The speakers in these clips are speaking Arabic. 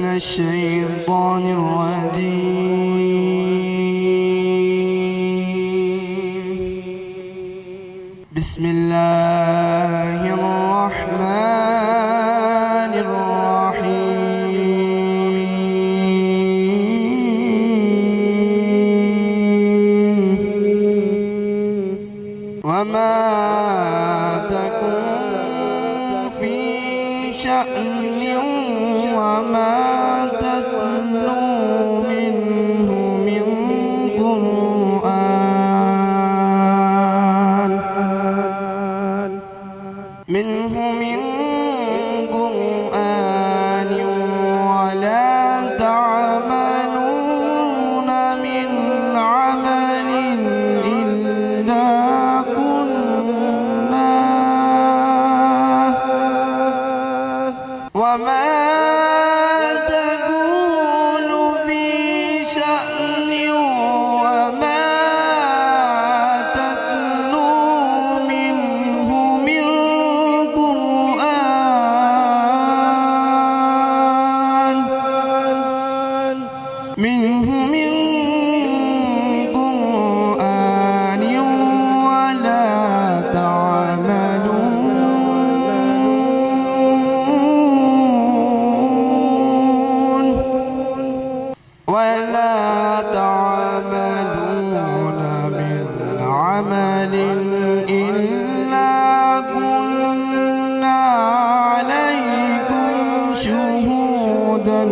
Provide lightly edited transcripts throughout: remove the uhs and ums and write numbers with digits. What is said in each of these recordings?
الشيطان الرجيم. بسم الله الرحمن الرحيم. وما تكن في شأن وما تتلو منه من قرآن ولا تعملون من عمل إلا كنا وما تكون في شأن وما تتلو منه من قرآن ولا تعملون من عمل إلا كنا عليكم شهودا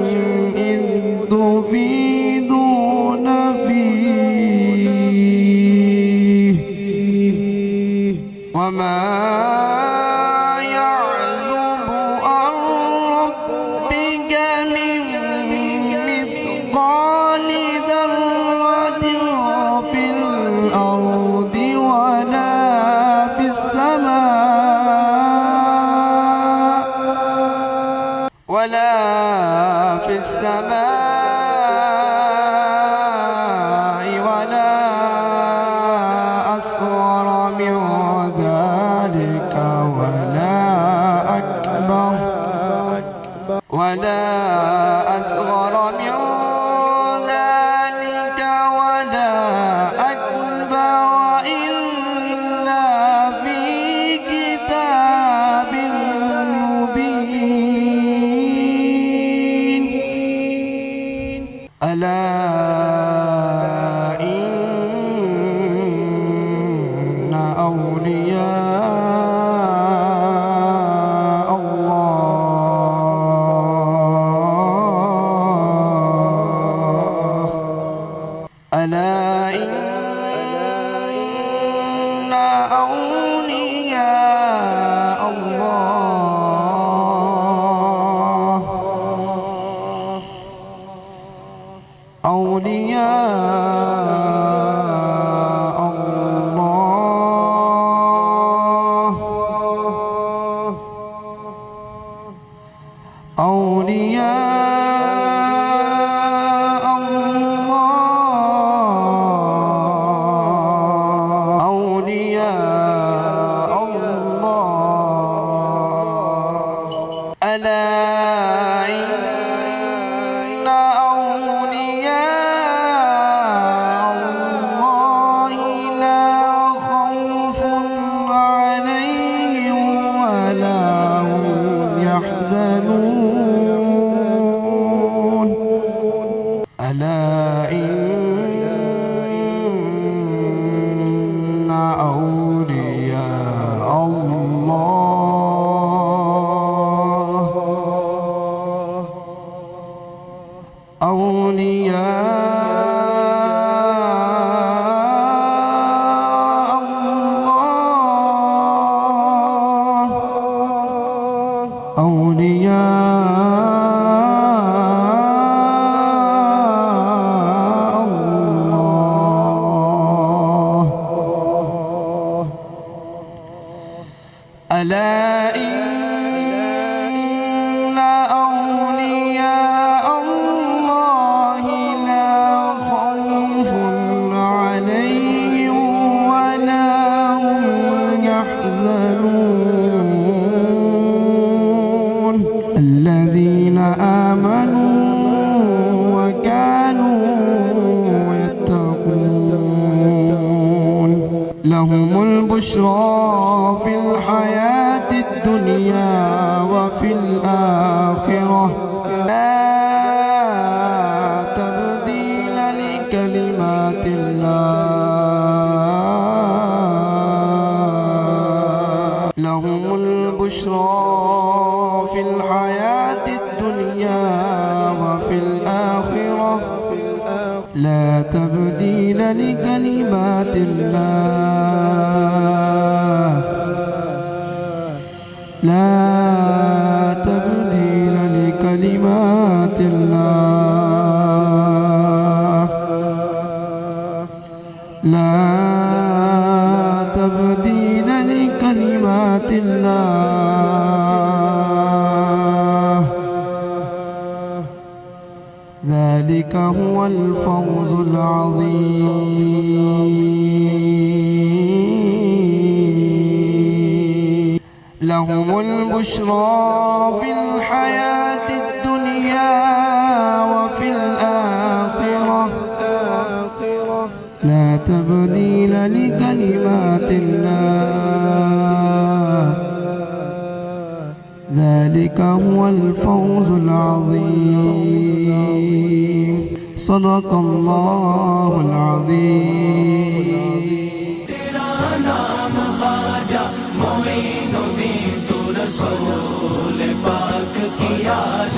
إذ تفيضون فيه وما يعزب عن ربك من مثقال ذرة في الأرض ولا في السماء ولا أصغر من ذلك ولا أصغر من ذلك ولا أكبر إلا في كتاب مبين. ألا إن أولياء ألا إن أولياء الله ألا إن أولياء الله لا خوف عليهم ولا هم يحزنون. ألا إن أولياء الله ألا إن أولياء الله لا البشرى في الحياة الدنيا وفي الآخرة لا تبديل لكلمات الله لهم البشرى في الحياة الدنيا وفي الآخرة لا تبديل لكلمات الله لا تبديل لكلمات الله لا تبديل لكلمات الله ذلك هو الفوز العظيم لهم البشرى في الحياة الدنيا وفي الآخرة لا تبديل لكلمات الله ذلك هو الفوز العظيم صدق الله العظيم तेरा नाम ख्वाजा मोइनुद्दीन तू रसूल पाक की याद